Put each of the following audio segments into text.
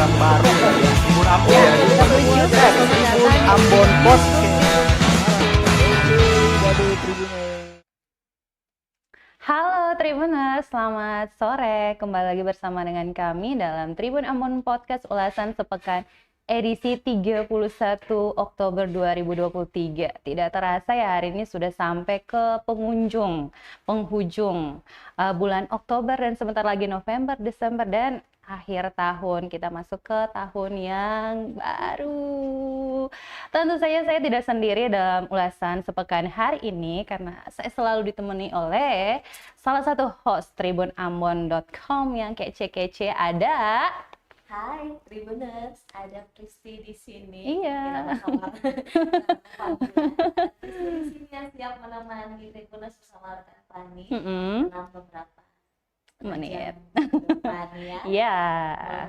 yang baru ya, Tribun Ambon ya, Tribun Ambon Podcast. Jadi Tribunnya. Halo Tribuners, selamat sore. Kembali lagi bersama dengan kami dalam Tribun Ambon Podcast ulasan sepekan edisi 31 Oktober 2023. Tidak terasa ya hari ini sudah sampai ke penghujung bulan Oktober dan sebentar lagi November, Desember dan akhir tahun. Kita masuk ke tahun yang baru. Tentu saja saya tidak sendiri dalam ulasan sepekan hari ini karena saya selalu ditemani oleh salah satu host tribunambon.com yang kece-kece ada. Hai Tribuners, ada Pristi di sini. Iya. Pristi di sini yang siap menemani Tribuners bersama rekan Fani dalam beberapa menit. depan ya. Iya.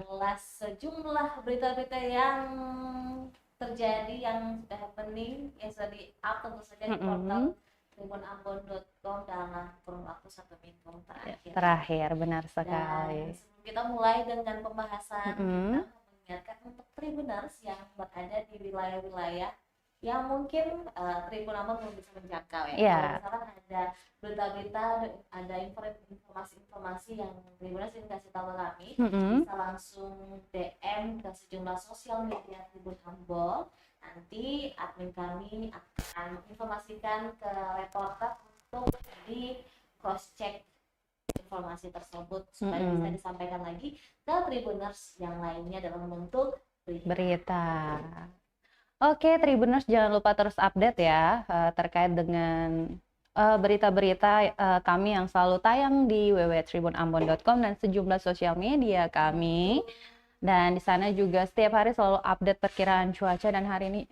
Mengulas sejumlah berita-berita yang terjadi, yang sudah happening, yang sudah di-up tentu saja di portal tribunambon.com dalam kurun waktu 1 minggu Terakhir, benar sekali. Dan sebelum kita mulai dengan pembahasan, kita mengingatkan untuk Tribuners yang berada di wilayah-wilayah yang mungkin Tribun Ambon belum bisa menjangkau ya. Iya. Kalau misalkan ada berita-berita, ada informasi-informasi yang Tribuners ingin kasih tahu ke kami, bisa langsung DM ke sejumlah sosial media Tribun Ambon. Nanti admin kami akan informasikan ke reporter untuk di cross check informasi tersebut supaya bisa disampaikan lagi ke Tribuners yang lainnya dalam bentuk Berita. Oke, Tribuners jangan lupa terus update ya terkait dengan berita-berita kami yang selalu tayang di www.tribunambon.com dan sejumlah sosial media kami. Dan di sana juga setiap hari selalu update perkiraan cuaca dan hari ini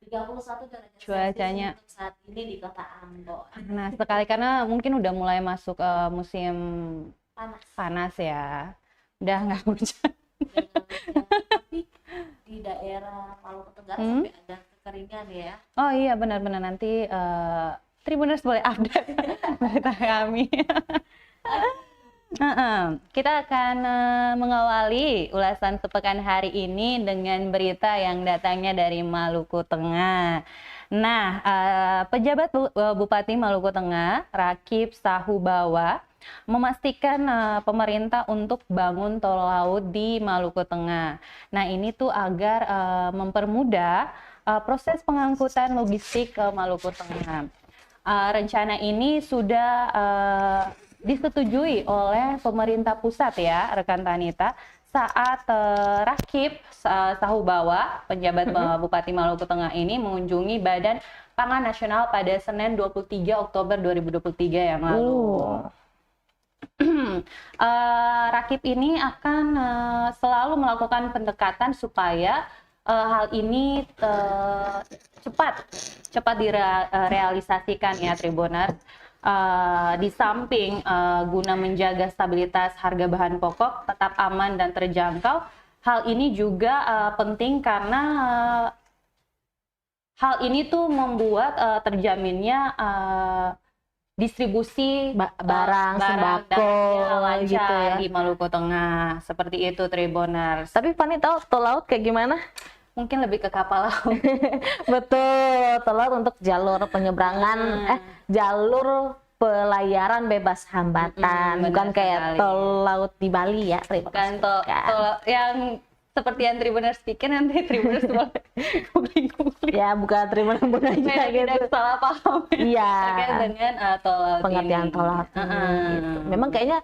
31 derajat cuacanya untuk saat ini di kota Ambon. panas sekali karena mungkin udah mulai masuk musim panas ya. Udah nggak hujan. Tapi di daerah Maluku Tenggara sampai ada kekeringan ya. Oh iya benar-benar nanti Tribuners boleh update berita kami. Kita akan mengawali ulasan sepekan hari ini dengan berita yang datangnya dari Maluku Tengah. Nah, pejabat Bupati Maluku Tengah, Rakip Sahubawa, memastikan pemerintah untuk bangun tol laut di Maluku Tengah. Nah, ini tuh agar mempermudah proses pengangkutan logistik ke Maluku Tengah. Rencana ini sudah disetujui oleh pemerintah pusat ya, rekan Tanita, saat Rakip Sahubawa, penjabat Bupati Maluku Tengah ini mengunjungi Badan Pangan Nasional pada Senin 23 Oktober 2023 yang lalu. Rakip ini akan selalu melakukan pendekatan supaya hal ini cepat direalisasikan ya Tribuners. Di samping guna menjaga stabilitas harga bahan pokok tetap aman dan terjangkau, hal ini juga penting karena hal ini tuh membuat terjaminnya distribusi barang sembako lancar gitu ya di Maluku Tengah. Seperti itu Tribuners. Tapi Fani tahu tol laut kayak gimana? Mungkin lebih ke kapal laut. Betul, tol laut untuk jalur penyeberangan, jalur pelayaran bebas hambatan, bukan kayak tol laut di Bali ya. Bukan tol yang seperti yang Tribuners pikir, nanti Tribuners boleh googling. Ya, bukan Tribun Ambon aja gitu. Salah paham. Iya. Terkait dengan tol laut pengertian tol laut gitu. Memang kayaknya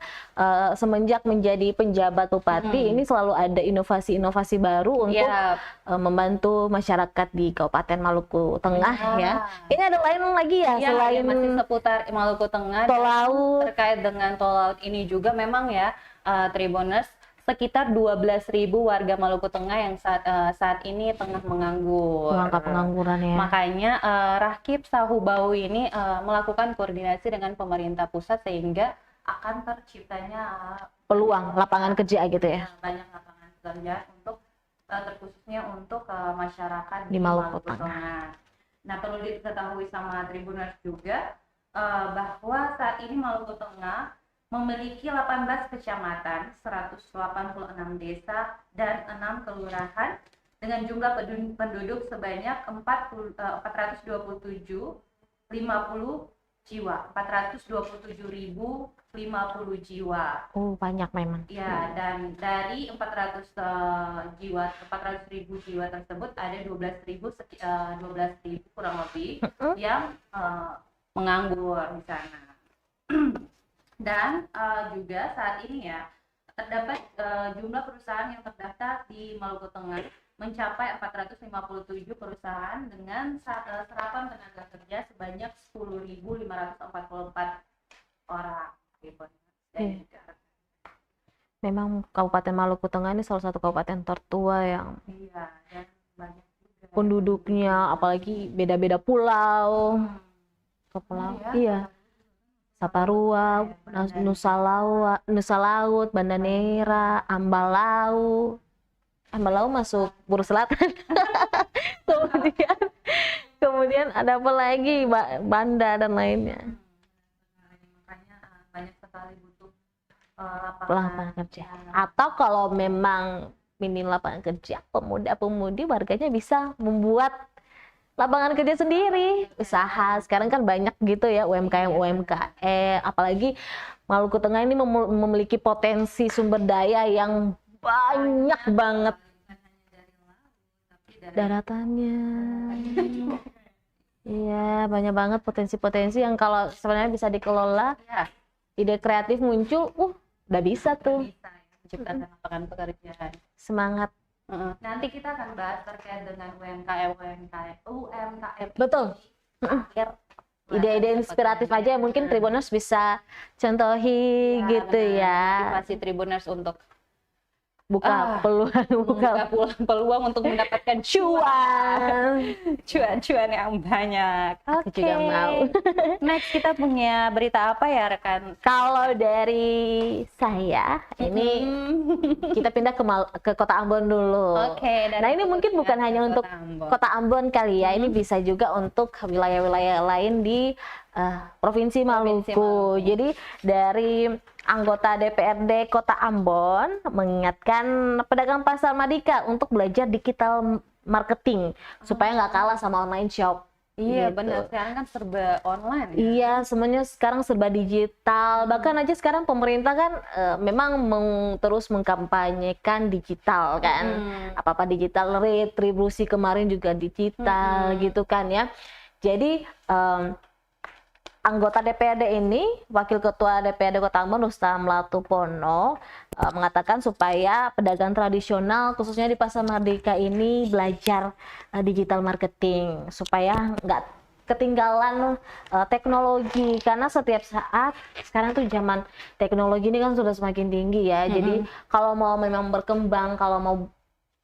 semenjak menjadi penjabat bupati ini selalu ada inovasi-inovasi baru untuk membantu masyarakat di Kabupaten Maluku Tengah ya. Ini ada lain lagi ya selain masih seputar Maluku Tengah tol laut. Terkait dengan tol laut ini juga memang ya Tribuners, sekitar 12.000 warga Maluku Tengah yang saat ini tengah menganggur. Angka pengangguran ya. Makanya Rakip Sahubawa ini melakukan koordinasi dengan pemerintah pusat sehingga akan terciptanya peluang lapangan kerja gitu ya. Banyak lapangan kerja untuk terkhususnya untuk masyarakat di Maluku Tengah. Nah, perlu diketahui sama Tribuners juga bahwa saat ini Maluku Tengah memiliki 18 kecamatan, 186 desa, dan 6 kelurahan dengan jumlah penduduk sebanyak 427.050 jiwa, 427.050 jiwa. Banyak memang. Ya, dan dari 400.000 jiwa tersebut ada 12.000 kurang lebih yang menganggur di sana. Dan juga saat ini ya terdapat jumlah perusahaan yang terdaftar di Maluku Tengah mencapai 457 perusahaan dengan serapan tenaga kerja sebanyak 10.544 orang. Dan juga Memang Kabupaten Maluku Tengah ini salah satu kabupaten tertua yang dan banyak juga penduduknya, apalagi beda-beda pulau. Kepulauan, iya. Saparua, Nusa Laut, Banda Neira, Ambalau masuk Buru Selatan. kemudian ada apa lagi, Banda dan lainnya. Makanya banyak sekali butuh Lapangan kerja. Atau kalau memang minim lapangan kerja, pemuda-pemudi warganya bisa membuat lapangan kerja sendiri, usaha. Sekarang kan banyak gitu ya UMKM, apalagi Maluku Tengah ini memiliki potensi sumber daya yang banyak banget. Daratannya. Iya, banyak banget potensi-potensi yang kalau sebenarnya bisa dikelola, ide kreatif muncul, udah bisa tuh. Menciptakan lapangan pekerjaan. Semangat. Nanti kita akan bahas terkait dengan UMKM. Betul. Ide-ide inspiratif aja yang mungkin Tribuners bisa contohi gitu ya. Motivasi Tribuners untuk buka peluang untuk mendapatkan cuan yang banyak. Aku juga mau. Next kita punya berita apa ya rekan? Kalau dari saya ini kita pindah ke Kota Ambon dulu. Nah ini mungkin bukan hanya untuk Kota Ambon kali ya, ini bisa juga untuk wilayah-wilayah lain di Provinsi Maluku. Jadi dari anggota DPRD Kota Ambon mengingatkan pedagang pasar Madika untuk belajar digital marketing supaya nggak kalah sama online shop. Iya gitu. benar, sekarang kan serba online ya? Iya, semuanya sekarang serba digital. Bahkan aja sekarang pemerintah kan memang terus mengkampanyekan digital kan. Apa-apa digital, retribusi kemarin juga digital gitu kan ya. Jadi anggota DPRD ini, Wakil Ketua DPRD Kota Ambon Rustam Latupono mengatakan supaya pedagang tradisional khususnya di Pasar Merdeka ini belajar digital marketing supaya nggak ketinggalan teknologi, karena setiap saat sekarang tuh zaman teknologi ini kan sudah semakin tinggi ya. Jadi kalau mau memang berkembang, kalau mau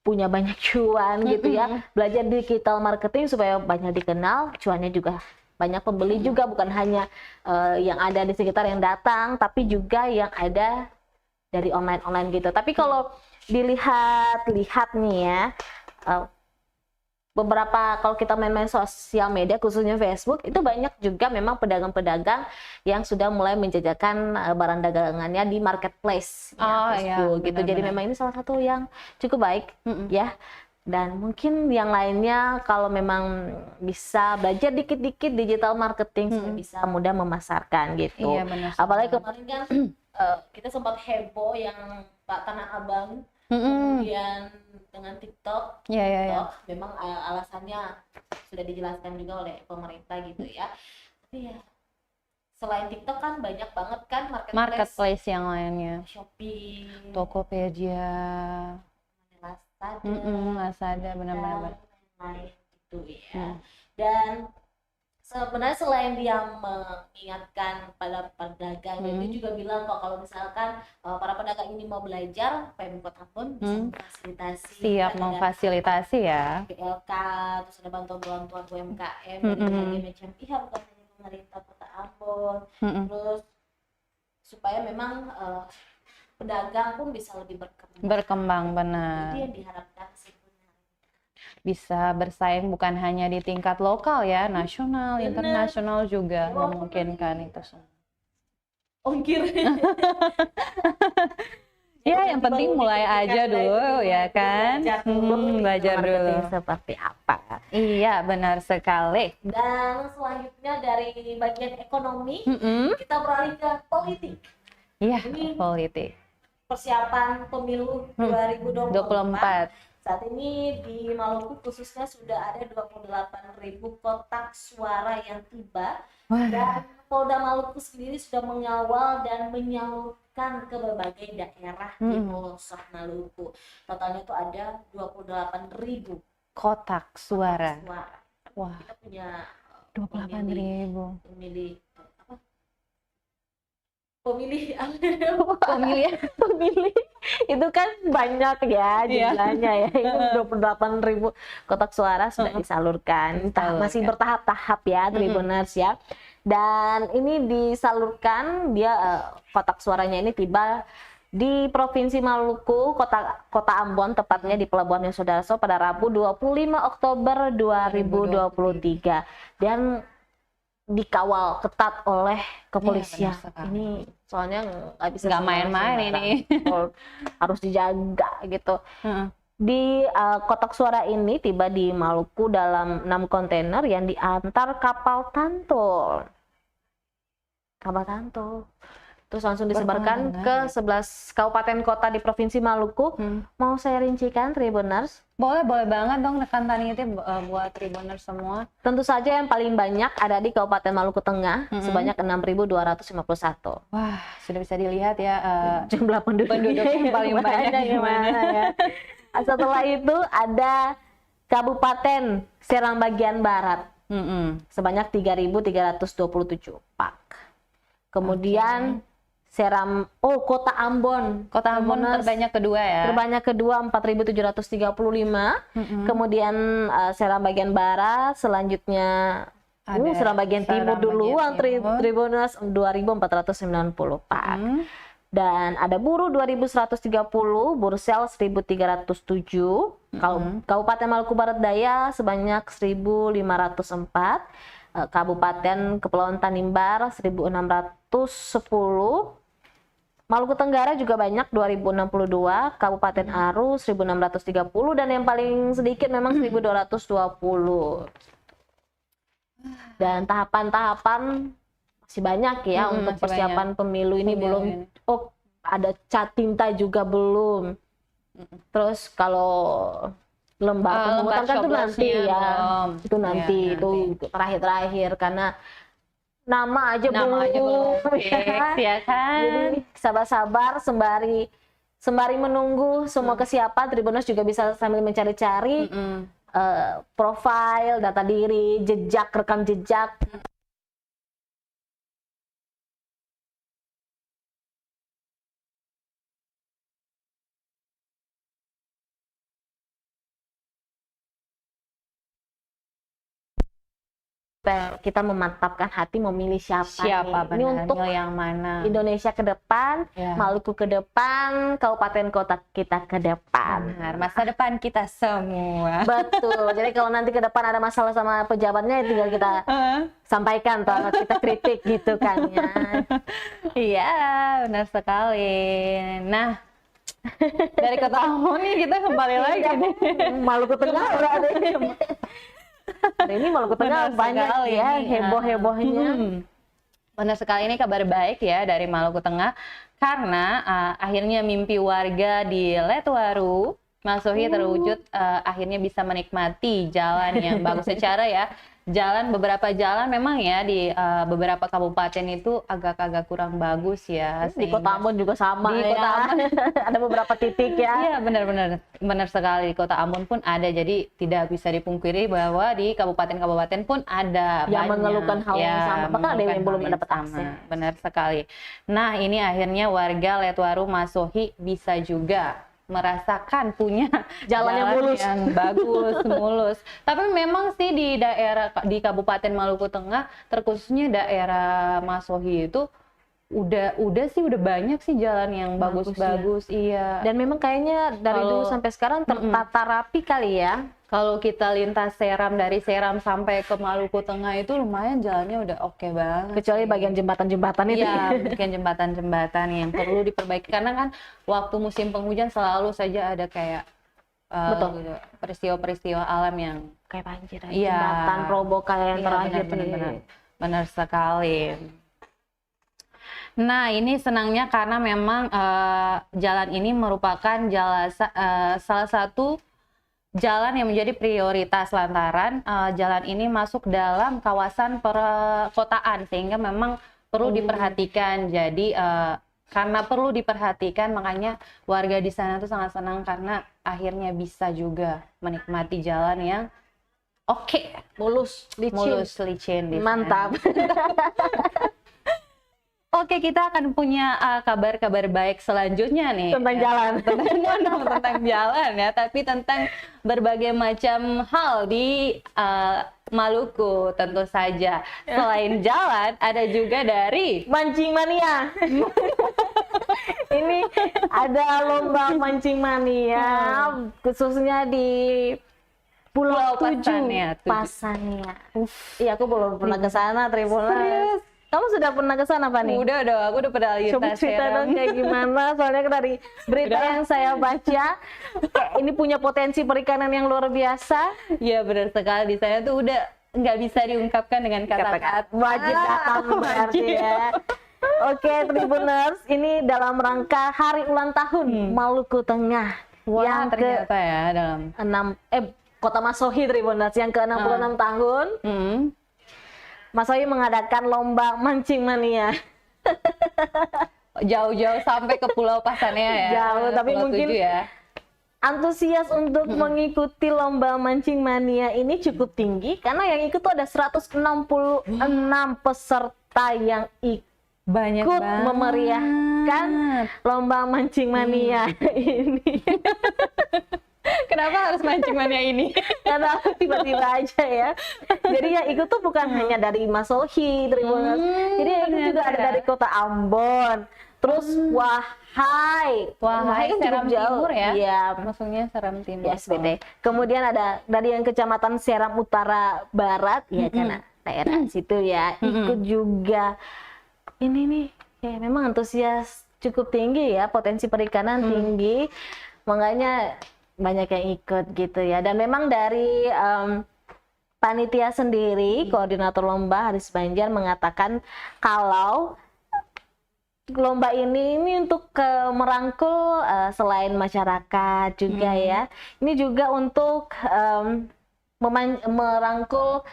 punya banyak cuan gitu ya, belajar digital marketing supaya banyak dikenal, cuannya juga banyak, pembeli juga, bukan hanya yang ada di sekitar yang datang, tapi juga yang ada dari online gitu. Tapi kalau dilihat nih ya, beberapa kalau kita main-main sosial media khususnya Facebook, itu banyak juga memang pedagang-pedagang yang sudah mulai menjajakan barang dagangannya di marketplace Facebook gitu. Jadi memang ini salah satu yang cukup baik ya. Dan mungkin yang lainnya kalau memang bisa belajar dikit-dikit digital marketing supaya bisa mudah memasarkan gitu. Iya, benar. Apalagi kemarin kan kita sempat heboh yang Pak Tanah Abang, kemudian dengan TikTok. Memang alasannya sudah dijelaskan juga oleh pemerintah gitu ya. Tapi ya selain TikTok kan banyak banget kan marketplace yang lainnya. Shopee, Tokopedia, Lazada, benar-benar gitu ya. Dan sebenarnya selain dia mengingatkan pada pedagang, itu juga bilang kok kalau misalkan para pedagang ini mau belajar, Pemkot Ambon bisa memfasilitasi. Memfasilitasi ya. PLK, terus ada bantuan UMKM dari berbagai macam pihak, bukan hanya pemerintah Kota Ambon. Terus supaya memang pedagang pun bisa lebih berkembang benar. Itu yang diharapkan sebenarnya. Bisa bersaing bukan hanya di tingkat lokal ya, nasional, internasional juga memungkinkan itu semua. ongkir. Ya, yang penting mulai aja dulu ya kan. Belajar dulu. Marketing seperti apa. Iya, benar sekali. Dan selanjutnya dari bagian ekonomi, Mm-mm. kita beralih ke politik. Iya, Ini politik. Persiapan pemilu 2024. 24. Saat ini di Maluku khususnya sudah ada 28.000 kotak suara yang tiba. Wah. Dan Polda Maluku sendiri sudah mengawal dan menyalurkan ke berbagai daerah di pelosok Maluku. Totalnya itu ada 28.000 Kotak suara. suara. Wah, Kita punya 28.000. pemilih apa? Pemilih Pemilih itu kan banyak ya Iya. jumlahnya ya. Itu 28.000 kotak suara sudah disalurkan. Masih bertahap-tahap ya Tribuners ya. Dan ini disalurkan dia kotak suaranya ini tiba di Provinsi Maluku, Kota Ambon, tepatnya di Pelabuhan Yosudarso pada Rabu 25 Oktober 2023. Dan dikawal ketat oleh kepolisian. benar sekali. Ini soalnya nggak bisa Nggak main-main sembarang. ini. Harus dijaga gitu. Heeh. Di kotak suara ini tiba di Maluku dalam 6 kontainer yang diantar kapal Tantul. Terus langsung disebarkan ke 11 kabupaten kota di Provinsi Maluku. Mau saya rincikan Tribuners? Boleh banget dong rekan Tani itu buat Tribuners semua. Tentu saja yang paling banyak ada di Kabupaten Maluku Tengah sebanyak 6.251. Wah, sudah bisa dilihat ya Jumlah penduduknya yang paling banyak gimana ya. Setelah itu ada Kabupaten Serang bagian Barat sebanyak 3.327 pak. Kemudian Kota Ambon. Kota Ambon terbanyak kedua ya. Terbanyak kedua 4.735. Kemudian Seram bagian barat, selanjutnya Ada Seram bagian timur Seram duluan bagian timur. Tribuners 2.490 pak. Dan ada Buru 2.130, Bursel 1.307, Kabupaten Maluku Barat Daya sebanyak 1.504, Kabupaten Kepulauan Tanimbar 1.610, Maluku Tenggara juga banyak 2.062, Kabupaten Aru 1.630, dan yang paling sedikit memang 1.220. Dan tahapan-tahapan masih banyak ya untuk masih persiapan pemilu ini belum. Oh, ada Catinta juga belum. Terus kalau lembar pemungutan kan itu nanti ya. Itu nanti itu terakhir-terakhir karena nama aja belum ya kan. Jadi sabar-sabar sembari menunggu semua kesiapan, Tribuners juga bisa sambil mencari-cari profil, data diri, jejak, rekam jejak. Kita memantapkan hati memilih siapa nih. Benar, ini untuk yang mana Indonesia ke depan, Maluku ke depan, kabupaten kota kita ke depan. Benar, masa depan kita semua. Betul. Jadi kalau nanti ke depan ada masalah sama pejabatnya, tinggal kita sampaikan atau kita kritik gitu kan ya. Iya, benar sekali. Nah, dari Kota Ambon nih kita kembali lagi nih. Maluku Tengah berarti. Hari ini Maluku Tengah banyak ya heboh-hebohnya. Benar sekali, ini kabar baik ya dari Maluku Tengah karena akhirnya mimpi warga di Letuaru Masuhi terwujud, akhirnya bisa menikmati jalan yang bagus secara ya. Beberapa jalan memang ya di beberapa kabupaten itu agak-agak kurang bagus ya. Di Kota Ambon juga sama di ya. Kota Ambon ada beberapa titik ya. Iya, benar sekali, di Kota Ambon pun ada. Jadi tidak bisa dipungkiri bahwa di kabupaten-kabupaten pun ada yang banyak mengeluhkan hal yang sama. Bahkan ada yang belum mendapat akses. Benar sekali. Nah, ini akhirnya warga Letuaru Masuhi bisa juga merasakan punya jalan yang mulus, yang bagus, mulus. Tapi memang sih di Kabupaten Maluku Tengah, terkhususnya daerah Masuhi itu udah sih udah banyak sih jalan yang bagus-bagus, iya. Dan memang kayaknya dari dulu sampai sekarang tertata rapi kali ya. Kalau kita lintas Seram, dari Seram sampai ke Maluku Tengah itu lumayan jalannya udah oke banget. Kecuali bagian jembatan-jembatan itu. Iya, mungkin jembatan-jembatan yang perlu diperbaiki. Karena kan waktu musim penghujan selalu saja ada kayak Betul. gitu, peristiwa-peristiwa alam yang Kayak banjir, Iya. jembatan roboh kayak yang iya, terakhir benar sekali. Nah, ini senangnya karena memang jalan ini merupakan salah satu jalan yang menjadi prioritas lantaran jalan ini masuk dalam kawasan perkotaan sehingga memang perlu diperhatikan. Jadi karena perlu diperhatikan makanya warga di sana tuh sangat senang karena akhirnya bisa juga menikmati jalan yang oke, mulus, licin di sana. Mantap. Oke, kita akan punya kabar-kabar baik selanjutnya nih. Tentang jalan. Tentang jalan ya, tapi tentang berbagai macam hal di Maluku tentu saja. Selain jalan, ada juga dari Mancing mania. Ini ada lomba mancing mania khususnya di Pulau Pasania, Pasania. Iya, aku belum pernah ke sana, Tribuners. Kamu sudah pernah ke sana, Pak nih? Udah dong, aku udah pernah lihat. Coba cerita dong kayak gimana, soalnya dari berita yang saya baca, kayak ini punya potensi perikanan yang luar biasa. Iya, benar sekali. Di sana tuh udah nggak bisa diungkapkan dengan kata-kata. Wajib datang berarti ya. Oke, Tribuners, ini dalam rangka hari ulang tahun Maluku Tengah. Wah, yang ternyata ya dalam Kota Masohi, Tribuners, yang ke-66 tahun. Masohi mengadakan lomba mancing mania. Jauh-jauh sampai ke Pulau Pasania ya. Jauh, tapi Pulau mungkin 7 ya. Antusias untuk mengikuti lomba mancing mania ini cukup tinggi karena yang ikut tuh ada 166 peserta yang Banyak ikut banget memeriahkan lomba mancing mania ini. Kenapa harus mancing mania ini? Karena tiba-tiba aja ya. Jadi yang ikut tuh bukan hanya dari Masohi, Tribuners. Jadi yang ikut juga ada dari Kota Ambon. Terus Wahai kan Seram cukup jauh. Timur ya? Iya, Maksudnya Seram Timur. di SBT. Kemudian ada dari yang Kecamatan Seram Utara Barat, ya karena daerah situ ya. Ikut juga. Ini nih, ya memang antusias cukup tinggi ya, potensi perikanan tinggi. Makanya banyak yang ikut gitu ya. Dan memang dari panitia sendiri, koordinator lomba Haris Banjar mengatakan kalau lomba ini untuk merangkul selain masyarakat juga ya. Ini juga untuk merangkul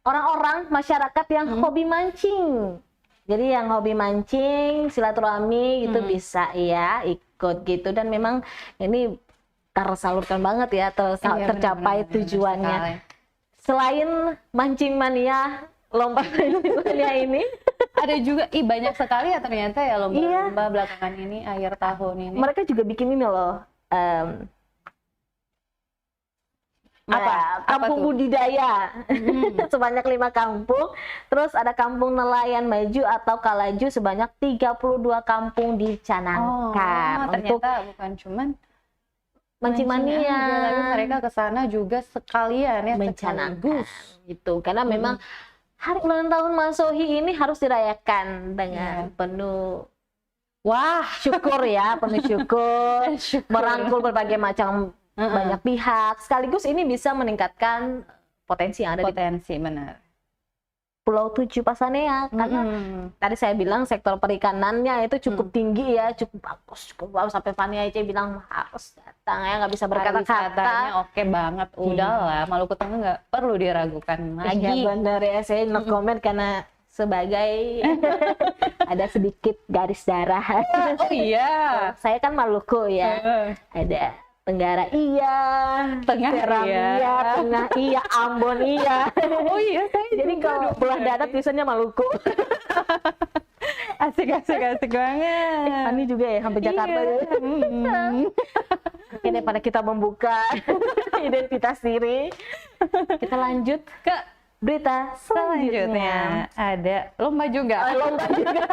orang-orang masyarakat yang hobi mancing. Jadi yang hobi mancing, silaturahmi itu bisa ya ikut gitu. Dan memang ini tersalurkan banget ya, tercapai tujuannya. Selain mancing mania, lomba mancing mania ini ada juga banyak sekali ya ternyata ya lomba-lomba belakangan ini, akhir tahun ini. Mereka juga bikin ini loh, kampung budidaya sebanyak 5 kampung. Terus ada kampung nelayan maju atau Kalaju sebanyak 32 kampung dicanangkan. Ternyata bukan cuman mancing mania, tapi mereka ke sana juga sekalian ya, mencanangkan gitu. Karena memang hari ulang tahun Masohi ini harus dirayakan dengan penuh syukur ya, penuh syukur, merangkul berbagai macam banyak pihak. Sekaligus ini bisa meningkatkan potensi yang ada di benar. Pulau 7 Pasania, karena tadi saya bilang sektor perikanannya itu cukup tinggi ya, cukup bagus sampai Fania Ece bilang harus datang ya, nggak bisa berkata-kata. Oke banget, udahlah Maluku Tengah nggak perlu diragukan lagi. Iya benar ya, saya no comment karena sebagai ada sedikit garis darah. Oh iya, saya kan Maluku ya, ada Tenggara iya, Seram iya, Tengah iya, Ambon iya. Oh iya, saya jadi kalau belah dada tulisannya Maluku. Asik banget. Ani juga ya, sampai Jakarta ya. Oke, daripada kita membuka identitas diri, kita lanjut ke berita selanjutnya. ada lomba juga. Lomba juga.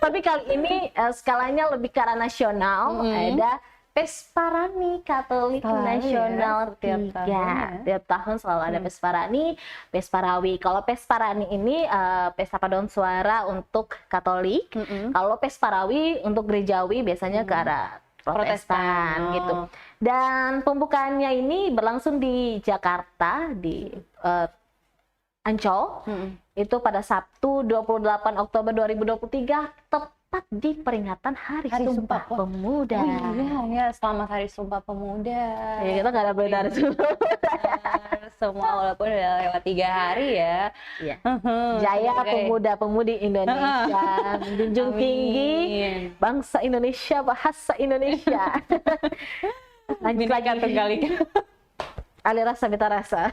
Tapi kali ini skalanya lebih ke arah nasional. Ada Pesparani Katolik Selalu Nasional ya, setiap 3. tahun Tiap tahun selalu ada Pesparani, Pesparawi. Kalau Pesparani ini pesta paduan suara untuk Katolik. Kalau Pesparawi untuk gerejawi biasanya ke arah Protestan gitu. Dan pembukaannya ini berlangsung di Jakarta di Ancol. Itu pada Sabtu 28 Oktober 2023 tepat di peringatan Hari Sumpah Pemuda. Oh iya, ya, selamat Hari Sumpah Pemuda. Ya, kita nggak ada berita Hari Sumpah. Semua walaupun udah lewat 3 hari ya. Iya. Jaya pemuda-pemudi Indonesia, menjunjung tinggi bangsa Indonesia, bahasa Indonesia. Lanjut lagi. Tunggal Ika. Ali rasa beta rasa.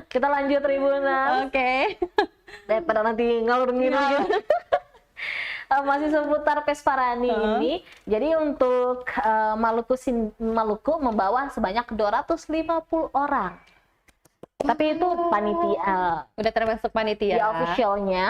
Kita lanjut Tribuners. Oke. Daripada nanti ngalur ngidul. Masih seputar Pesparani ini. Jadi untuk Maluku membawa sebanyak 250 orang. Tapi itu panitia. Udah termasuk panitia. Ya, officialnya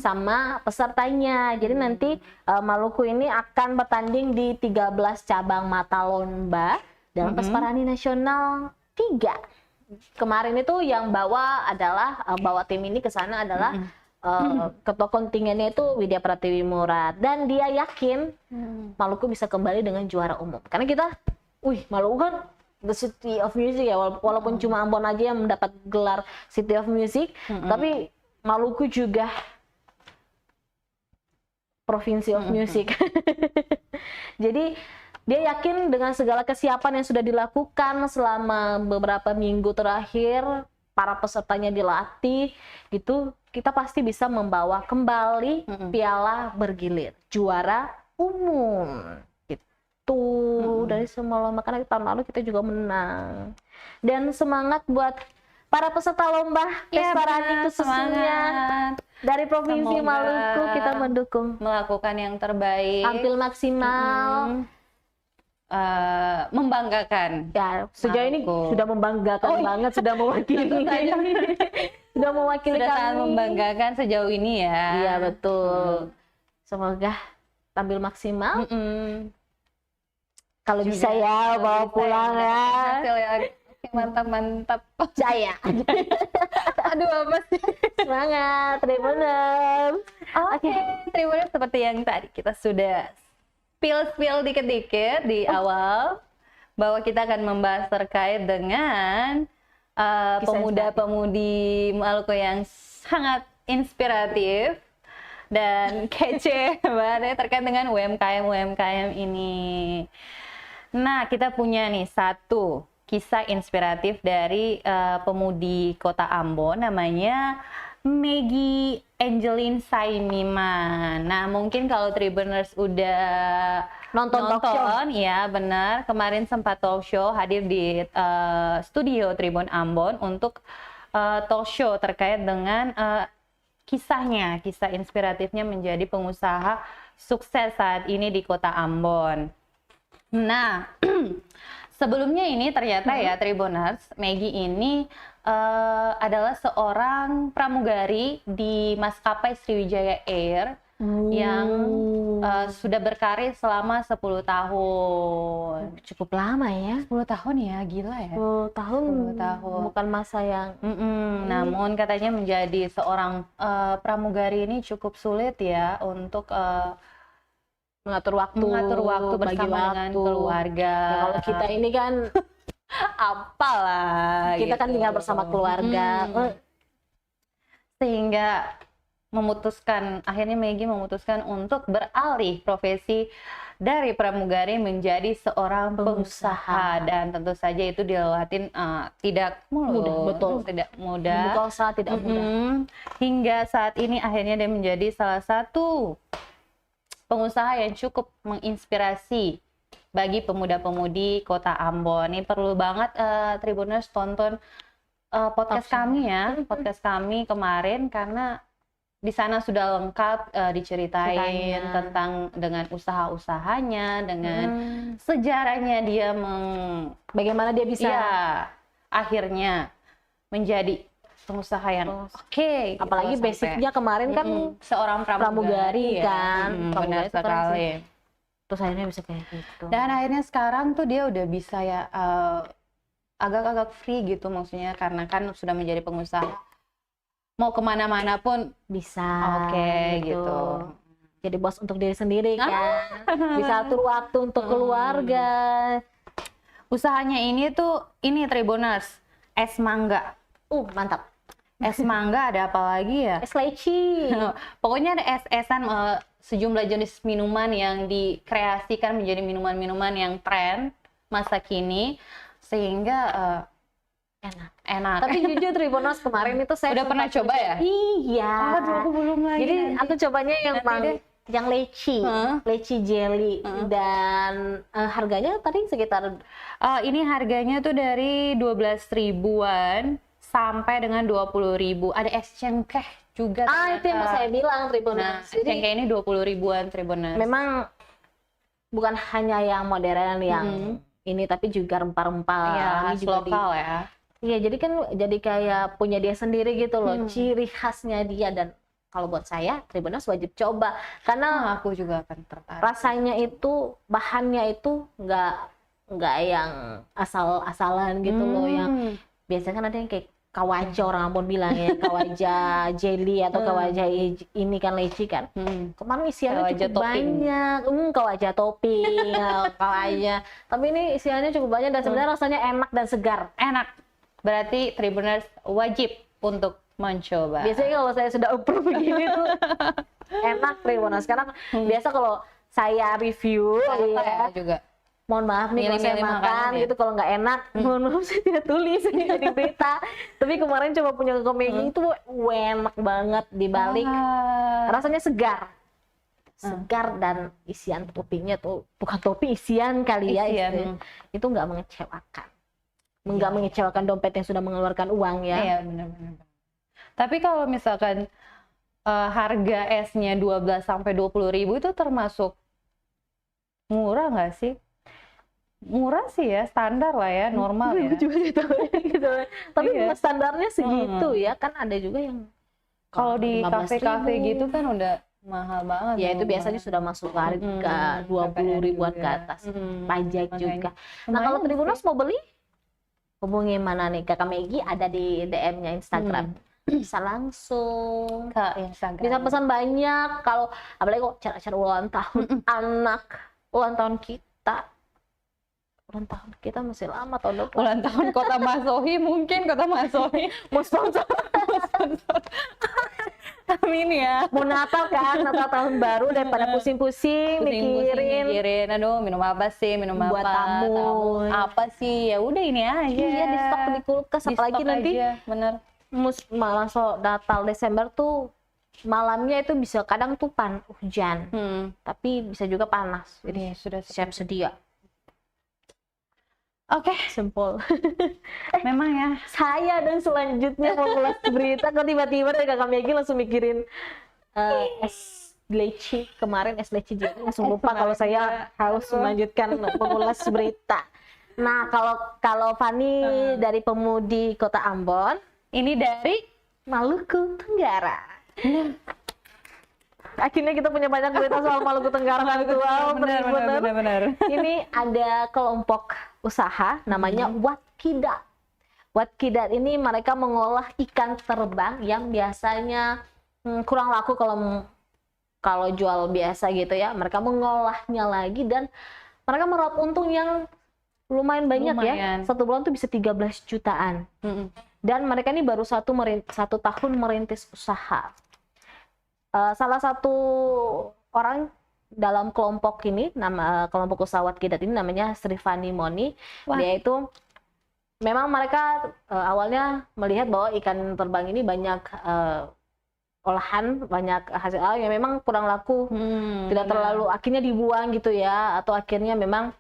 sama pesertanya. Jadi nanti Maluku ini akan bertanding di 13 cabang mata lomba dalam Pesparani Nasional 3. Kemarin itu yang bawa tim ini ke sana adalah ketua kontingennya itu Widya Pratiwi Murad, dan dia yakin Maluku bisa kembali dengan juara umum. Karena kita, Maluku kan the City of Music ya, walaupun cuma Ambon aja yang mendapat gelar City of Music, tapi Maluku juga Provinsi of Music. Jadi dia yakin dengan segala kesiapan yang sudah dilakukan selama beberapa minggu terakhir, para pesertanya dilatih gitu, kita pasti bisa membawa kembali piala bergilir, juara umum gitu dari semua lomba, karena tahun lalu kita juga menang. Dan semangat buat para peserta lomba Pesparani khususnya dari Provinsi Maluku, kita mendukung, melakukan yang terbaik, tampil maksimal. Membanggakan Ya, sejauh ini sudah membanggakan banget, sudah mewakili sudah mewakili sudah sangat kami. membanggakan sejauh ini ya. Iya, betul. Semoga tampil maksimal. Kalau bisa ya bawa pulang ya. Hasil ya. Oke, mantap. Jaya. Aduh, apa sih? Semangat, Tribuners. Oke, Tribuners, seperti yang tadi kita sudah spill dikit-dikit di awal, bahwa kita akan membahas terkait dengan pemuda-pemudi Maluku yang sangat inspiratif dan kece banget terkait dengan UMKM ini. Nah, kita punya nih satu kisah inspiratif dari pemudi Kota Ambon, namanya Maggie Angeline Saimiman. Nah, mungkin kalau Tribuners udah Nonton talk show. Ya benar. Kemarin sempat talk show, hadir di studio Tribun Ambon untuk talk show terkait dengan kisah inspiratifnya menjadi pengusaha sukses saat ini di Kota Ambon. Nah, sebelumnya ini ternyata ya Tribuners, Maggie ini adalah seorang pramugari di maskapai Sriwijaya Air yang sudah berkarir selama 10 tahun. Cukup lama ya. 10 tahun ya, gila ya. 10 tahun. Bukan masa yang Namun katanya menjadi seorang pramugari ini cukup sulit ya untuk mengatur waktu bersama dengan keluarga. Ya, kalau kita ini kan apalah kita gitu. kan tinggal bersama keluarga, sehingga akhirnya Maggie memutuskan untuk beralih profesi dari pramugari menjadi seorang pengusaha, dan tentu saja itu dilewatin tidak mudah, tidak mudah, hingga saat ini akhirnya dia menjadi salah satu pengusaha yang cukup menginspirasi bagi pemuda-pemudi Kota Ambon. Ini perlu banget Tribuners tonton podcast kami ya, podcast kami kemarin, karena di sana sudah lengkap diceritain tentang dengan usaha-usahanya, dengan sejarahnya dia bagaimana dia bisa akhirnya menjadi pengusaha yang Oh. oke, gitu Apalagi sampai- basicnya kemarin kan seorang pramugari ya. kan. Benar Pramugari itu keren sekali. sih. Terus akhirnya bisa kayak gitu. Dan akhirnya sekarang tuh dia udah bisa ya agak-agak free gitu, maksudnya karena kan sudah menjadi pengusaha, mau kemana-mana pun bisa oke gitu. Jadi bos untuk diri sendiri kan. Bisa atur waktu untuk keluarga. Usahanya ini tuh ini Tribuners, es mangga. Mantap. Es mangga ada apa lagi ya? Es leci. Pokoknya ada es-esan sejumlah jenis minuman yang dikreasikan menjadi minuman-minuman yang tren masa kini, sehingga enak. Tapi jujur Tribuners kemarin itu saya Udah pernah sempat coba ya? Iya. Aduh, aku belum lagi. Jadi nanti. aku cobanya yang Nanti deh. yang leci, leci jelly dan harganya tadi sekitar Ini harganya tuh dari 12 ribuan sampai dengan 20 ribu. Ada es cengkeh juga. itu yang ternyata. saya bilang Nah, Tribuners. es cengkeh ini 20 ribuan Tribuners. Memang bukan hanya yang modern yang ini, tapi juga rempah-rempah. ya, Ini khas juga lokal ya. Iya, jadi kan jadi kayak punya dia sendiri gitu loh, ciri khasnya dia. Dan kalau buat saya, Tribuners wajib coba karena Aku juga akan tertarik. rasanya itu, bahannya itu nggak yang asal-asalan gitu loh, yang biasanya kan ada yang kayak kawaja, orang Ambon bilang ya, kawaja jelly atau kawaja ini kan leci kan. Kemarin isiannya Kawaja cukup topping. banyak, kawaja topping, kawaja. Tapi ini isiannya cukup banyak dan sebenarnya rasanya enak dan segar. Enak. Berarti Tribuners wajib untuk mencoba. Biasanya kalau saya sudah approve begini tuh enak Tribuners. Sekarang biasa kalau saya review ya, juga. mohon maaf nih kalau saya Milih-milih makan makanan ya? gitu, kalau nggak enak, mohon maaf saya tidak tulis jadi berita. Tapi kemarin coba punya komedi itu enak banget, dibalik rasanya segar. Segar dan isian toppingnya tuh bukan topping, isian kali ya, Isian. itu nggak mengecewakan. Nggak mengecewakan dompet yang sudah mengeluarkan uang ya. Iya, benar-benar. Tapi kalau misalkan harga esnya 12 sampai 20 ribu itu termasuk murah nggak sih? Murah sih ya, standar lah ya, normal ya. Gue juga gitu, gitu. Tapi Iya. standarnya segitu ya, kan ada juga yang Kalau di 15.000. kafe-kafe gitu kan udah mahal banget. Ya itu rumah. biasanya sudah masuk harga 20 ribuan ke atas. Pajak makanya. juga. Nah Lumayan kalau Tribuners sih. mau beli, hubungi mana nih? Kakak Megi ada di DM-nya Instagram. Bisa langsung. Ke Instagram. Bisa pesan banyak. Kalau apalagi kok acara-acara ulang tahun anak, ulang tahun kita. Ulang tahun kita masih lama, tahun depan. Ulang tahun Kota Masohi, mungkin Kota Masohi Mau sponsor. amin ya. Mau Natal kan, Natal tahun baru, daripada pusing-pusing Pusing-pusing mikirin, aduh minum apa sih, minum Buat apa, tamu. apa sih, ya udah ini aja. Iya, di stok di kulkas, Di apalagi stok nanti aja, bener. malah so Natal Desember tuh malamnya itu bisa kadang tuh hujan, tapi bisa juga panas. Jadi Ini sudah siap sedia. Oke, Sempol. memang ya. Saya dan selanjutnya mau ulas berita, kok tiba-tiba dari Kakak Megi langsung mikirin es leci kemarin, es leci jadi langsung lupa kalau saya harus melanjutkan mengulas berita. Nah kalau Fani dari Pemudi Kota Ambon, Ini dari Maluku Tenggara. Akhirnya kita punya banyak berita soal Maluku Tenggara. benar. Ini ada kelompok usaha namanya Watkidat. Watkidat ini mereka mengolah ikan terbang yang biasanya kurang laku kalau jual biasa gitu ya. Mereka mengolahnya lagi dan mereka meraup untung yang lumayan banyak ya. Lumayan. Satu bulan tuh bisa 13 jutaan. Dan mereka ini baru satu tahun merintis usaha. Salah satu orang dalam kelompok ini, kelompok usaha Watkidat ini namanya Srifani Moni. Wah. Dia itu memang mereka awalnya melihat bahwa ikan terbang ini banyak olahan, banyak hasil alam yang memang kurang laku, tidak terlalu, akhirnya dibuang gitu ya, atau akhirnya memang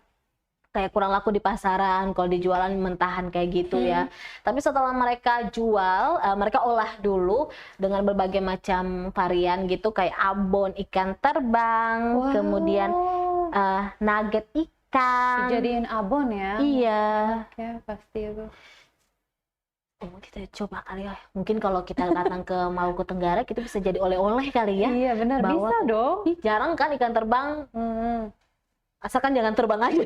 kayak kurang laku di pasaran kalau dijualan mentahan kayak gitu ya. Tapi setelah mereka jual, mereka olah dulu dengan berbagai macam varian gitu, kayak abon ikan terbang, kemudian nugget ikan. Dijadiin abon ya. Iya. Oke, pasti itu. Oh, kita coba kali ya. Mungkin kalau kita datang ke Maluku Tenggara, kita bisa jadi oleh-oleh kali ya. Iya benar, Bawa bisa dong. Ih, jarang kan ikan terbang. Asalkan jangan terbang aja.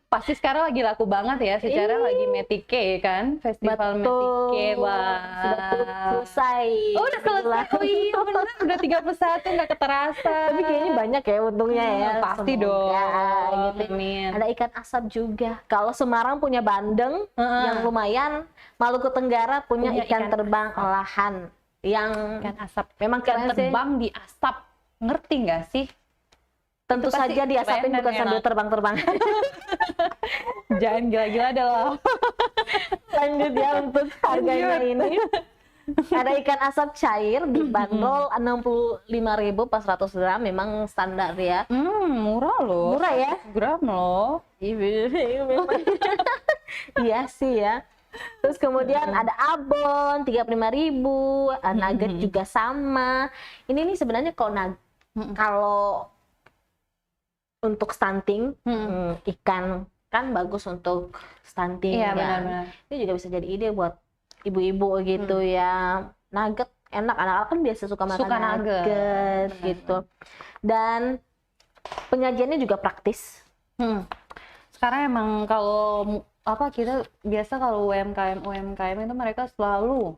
Pasti sekarang lagi laku banget ya, secara lagi Metike kan, festival Metike. Wah, Sudah selesai. Oh, udah selesai. Oh iya benar, udah 31 nggak keterasa. Tapi kayaknya banyak ya untungnya ya. Pasti Semoga, dong. gitu. Amin. Ada ikan asap juga. Kalau Semarang punya bandeng yang lumayan, Maluku Tenggara punya Punya ikan ikan terbang olahan yang Ikan asap. memang Ikan keren sih. terbang di asap. Ngerti nggak sih? Tentu Itu pasti saja diasapin keren dan bukan sambil enak. terbang-terbang. Jangan gila-gila dah loh. Lanjut ya untuk harganya ini. Ada ikan asap cair dibanderol 65.000 per 100 gram, memang standar ya. Murah loh. Murah ya? Gram loh. Iya sih ya. Terus kemudian ada abon 35.000, nugget juga sama. Ini nih sebenarnya kalau untuk stunting, ikan kan bagus untuk stunting Iya kan. benar-benar. Ini juga bisa jadi ide buat ibu-ibu gitu ya. Nugget enak, anak-anak kan biasa suka makan Suka nugget. nugget gitu. Dan penyajiannya juga praktis. Sekarang emang kalau kita biasa kalau UMKM itu mereka selalu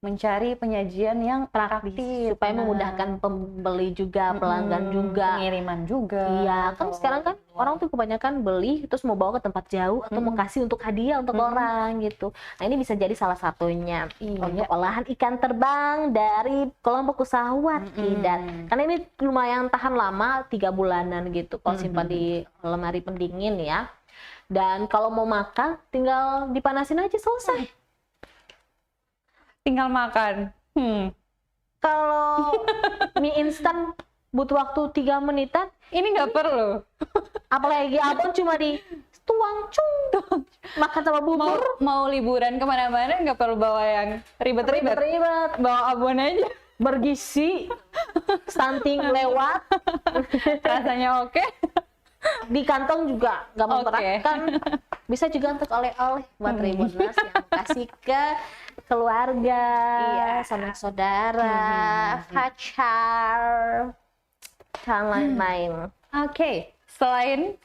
mencari penyajian yang praktis supaya memudahkan pembeli juga, pelanggan juga. pengiriman juga. Iya, kan sekarang kan orang tuh kebanyakan beli terus mau bawa ke tempat jauh atau mau kasih untuk hadiah untuk orang gitu. Nah, ini bisa jadi salah satunya untuk olahan ikan terbang dari kelompok usaha Watkidat. Karena ini lumayan tahan lama, 3 bulanan gitu kalau simpan di lemari pendingin ya. Dan kalau mau makan tinggal dipanasin aja selesai. Tinggal makan. Kalau mie instan butuh waktu 3 menitan, Ini nggak perlu. apalagi abon cuma dituang cung makan sama bubur. Mau liburan kemana-mana nggak perlu bawa yang ribet-ribet. Ribet, Bawa abon aja. bergizi, stunting lewat, Rasanya oke. di kantong juga nggak Oke. memberatkan. Bisa juga untuk oleh-oleh buat Tribun Mas yang kasih ke keluarga, sanak saudara, pacar, dan lain-lain. Oke, selain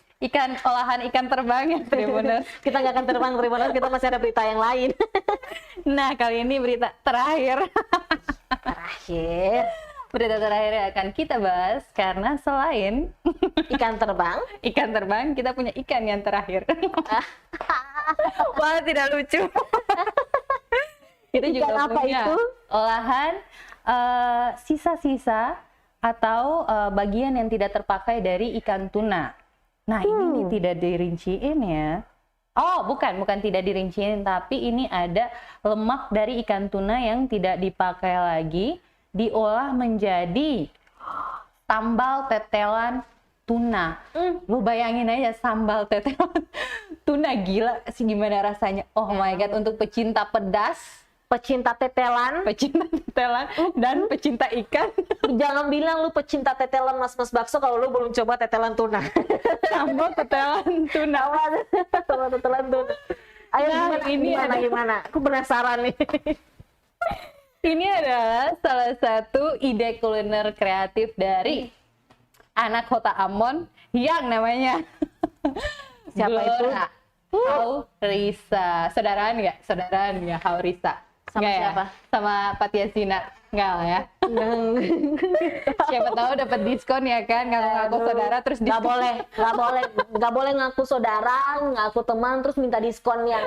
olahan ikan terbang ya Tribuners. Kita nggak akan terbang Tribuners, kita masih ada berita yang lain. Nah, kali ini berita terakhir. Terakhir, Berita terakhir yang akan kita bahas karena selain ikan terbang. ikan terbang, kita punya ikan yang terakhir. Wah, tidak lucu. Kita juga Ikan apa punya itu? olahan sisa-sisa atau bagian yang tidak terpakai dari ikan tuna. Nah, ini nih tidak dirinciin ya. Oh, bukan tidak dirinciin, tapi ini ada lemak dari ikan tuna yang tidak dipakai lagi, diolah menjadi sambal tetelan tuna. Lu bayangin aja sambal tetelan tuna, gila sih gimana rasanya. Oh my god, untuk pecinta pedas, Pecinta tetelan, dan pecinta ikan. jangan bilang lu pecinta tetelan mas-mas bakso kalau lu belum coba tetelan tuna. Sambal tetelan tuna. Sama tetelan tuna. Ayo Nah, gimana? Aku penasaran nih. Ini adalah salah satu ide kuliner kreatif dari anak kota Ambon yang namanya Siapa itu? Haurisa. Saudaraan nggak Haurisa? Sama Nggak ya? siapa? Sama Patiasina. Nggak lah ya. Siapa tahu dapat diskon ya kan, ngaku-ngaku saudara terus Nggak diskon. boleh ngaku saudara, ngaku teman terus minta diskon yang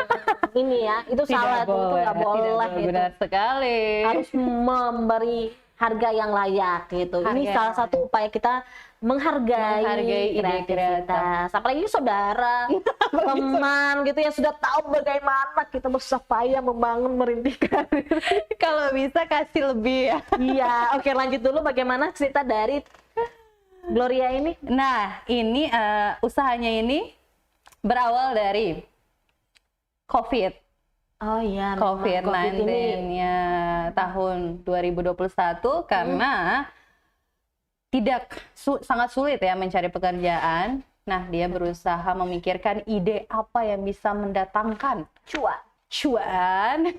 ini ya. Itu salah, itu nggak boleh. Itu. Benar sekali. Harus memberi harga yang layak gitu. Harga Ini yang salah satu upaya kita menghargai ide kreativitas. Apalagi saudara, teman gitu yang sudah tahu bagaimana kita berupaya membangun merintis karir. Kalau bisa kasih lebih ya. Iya, oke lanjut dulu bagaimana cerita dari Gloria ini? Nah, ini usahanya ini berawal dari COVID. Oh iya, COVID-19 ya tahun 2021 karena sangat sulit ya mencari pekerjaan. Nah, dia berusaha memikirkan ide apa yang bisa mendatangkan cuan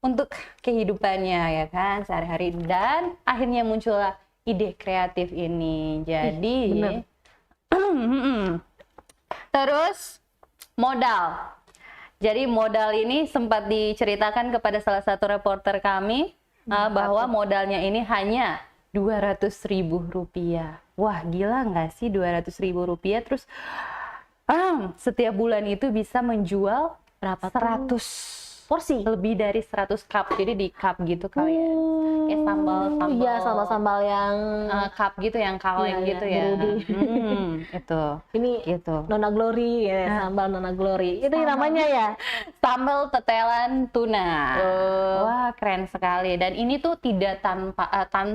untuk kehidupannya ya kan sehari-hari, dan akhirnya muncullah ide kreatif ini. Jadi bener. terus modal. Jadi modal ini sempat diceritakan kepada salah satu reporter kami bahwa modalnya ini hanya Rp200.000. Wah, gila nggak sih Rp200.000? Terus setiap bulan itu bisa menjual Berapa 100 porsi? lebih dari 100 cup. Jadi di cup gitu kali ya. Kayak sambal Iya, sambal-sambal yang cup gitu yang kaleng Iya, gitu iya, ya. berudi. Itu. ini Gitu. Nona Glory ya, sambal Nona Glory. Itu namanya ya. Sambal tetelan tuna. Oh. Wah, keren sekali. Dan ini tuh tidak tanpa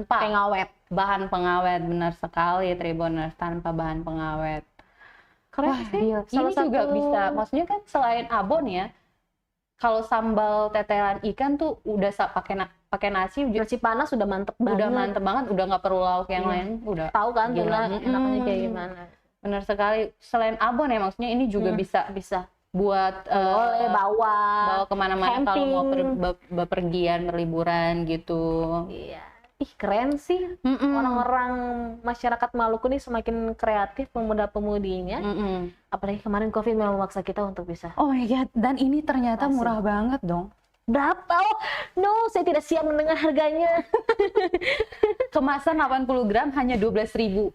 Pengawet. bahan pengawet, benar sekali Tribuners, tanpa bahan pengawet. Keren Wah, sih. gila. Ini juga bisa, maksudnya kan selain abon ya, kalau sambal tetelan ikan tuh udah pakai nasi Panas udah mantep banget. udah mantep banget, udah nggak perlu lauk yang Iya. lain, udah Tahu kan gila. tuna enaknya kayak gimana. Benar sekali. Selain abon ya, maksudnya ini juga bisa buat Boleh bawa kemana-mana kalau mau camping. bepergian, berliburan gitu. Iya. Ih, keren sih. Orang-orang masyarakat Maluku nih semakin kreatif, pemuda-pemudinya. Apalagi kemarin Covid memang memaksa kita untuk bisa. Oh my god, dan ini ternyata Masih. murah banget dong. Berapa? Oh, no, saya tidak siap mendengar harganya. Kemasan 80 gram hanya 12.000.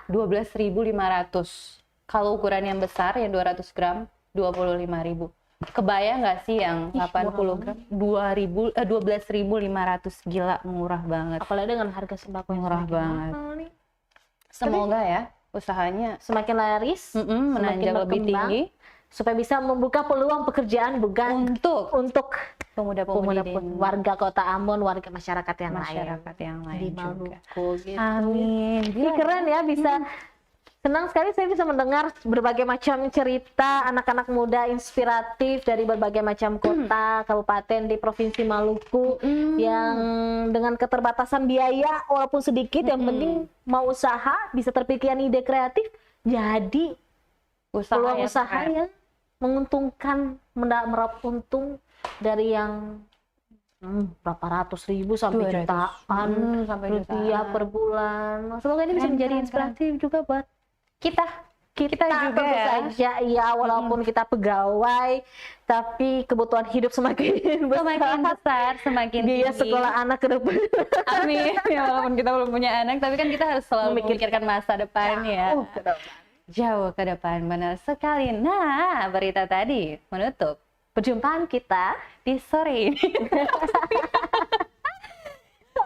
12.500. Kalau ukuran yang besar yang 200 gram 25.000. Kebayang nggak sih yang 80 gram? 12.500. Gila, murah banget. Apalagi dengan harga sembako yang Murah semakin banget. mahal nih. Semoga ya usahanya Semakin laris, menanjak lebih berkembang, tinggi supaya bisa membuka peluang pekerjaan bukan untuk pemuda-pemudi pemuda warga Kota Ambon, warga masyarakat yang lain masyarakat yang di lain juga. Maluku gitu. Amin. Ini keren ya, bisa senang sekali saya bisa mendengar berbagai macam cerita anak-anak muda inspiratif dari berbagai macam kota, kabupaten di Provinsi Maluku yang dengan keterbatasan biaya walaupun sedikit, yang penting mau usaha, bisa terpikirkan ide kreatif, jadi peluang yang usaha keren. yang menguntungkan, merap untung dari yang berapa ratus ribu sampai 200. jutaan Sampai rupiah jutaan. per bulan. Semoga ini bisa Keren, menjadi keren, inspiratif juga buat kita kita juga tentu ya. saja ya, walaupun kita pegawai tapi kebutuhan hidup semakin Semakin besar, semakin biaya tinggi. sekolah anak ke depan. Amin. Ya, walaupun kita belum punya anak, tapi kan kita harus selalu memikirkan masa depan ya. ke depan. Jauh ke depan, benar sekali. Nah, berita tadi menutup Perjumpaan kita di sore ini.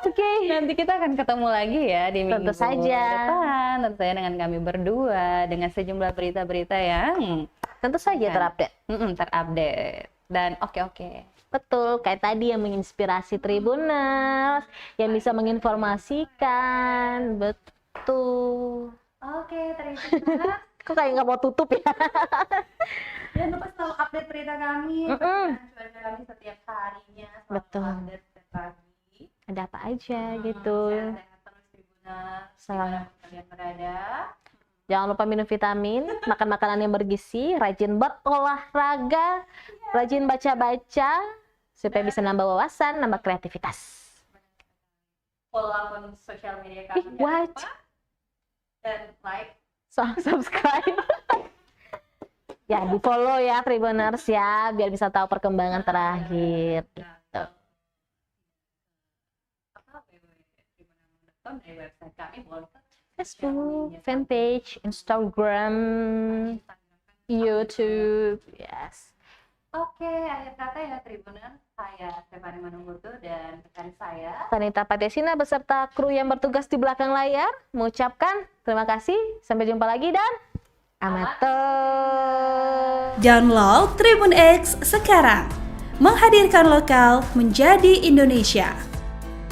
Oke, nanti kita akan ketemu lagi ya di Tentu minggu saja. depan. Tentu saja dengan kami berdua, dengan sejumlah berita-berita yang tentu saja terupdate. terupdate. Dan oke. Betul, kayak tadi yang menginspirasi Tribuners, yang bisa menginformasikan. Betul. Oke, terima kasih. Kok kayak nggak mau tutup ya? Jangan lupa selalu update berita kami, cuaca kami setiap harinya. Selalu Betul. update setiap pagi. Ada apa aja gitu. Sehat-sehat terus Tribuners, Salah. dimanapun kalian berada. Jangan lupa minum vitamin, makan makanan yang bergizi, rajin berolahraga, rajin baca-baca, supaya bisa nambah wawasan, nambah kreativitas. Follow akun sosial media kami. jangan What? lupa. Dan like. Subscribe. Ya, di follow ya Tribuners ya, biar bisa tahu perkembangan terakhir. Gitu. Dari website kami boleh ke Facebook, fanpage, Instagram, YouTube, yes. Oke, akhir kata ya Tribuners, saya Stefani Manunggutu dan rekan saya Tanita Patesina beserta kru yang bertugas di belakang layar mengucapkan terima kasih, sampai jumpa lagi dan amateur. Download Tribun X sekarang, menghadirkan lokal menjadi Indonesia.